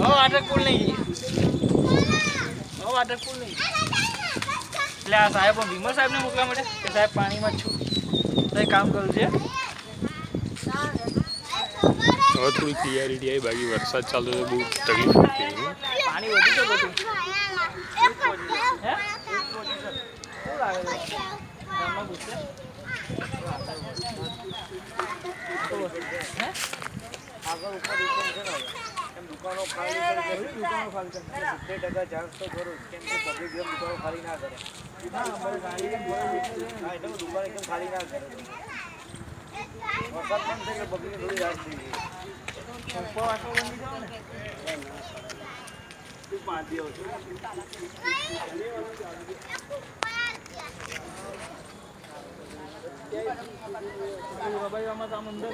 water cool नहीं water cool नहीं એટલે આ સાહેબ વિમલ સાહેબને મોકલવા માટે કે સાહેબ પાણીમાં છું તો એ કામ કરવું છે હવે થોડી ક્લિયરિટી આવી બાકી વરસાદ ચાલતો તો બહુ તકલીફ પડતી પાણી વધી ગયું બધું હે શું લાગે છે ગામમાં પૂછે હે આગળ ઉપર દુકાન છે ને એમ દુકાનો ખાલી કરી દુકાનો ખાલી કરે 70% ચાન્સ તો ખરો કેમ કે પબ્લિક જેમ દુકાનો ખાલી ના કરે હા અમારે ગાડી હા એટલે દુકાન એકદમ ખાલી ના કરે વરસાદ બંધ થઈ ગયો પબ્લિક થોડી રાત થઈ ગઈ પંપો આટલો બની જાવ ને તું પાછી આવશે ભાઈ આમાં તો આમ અંદર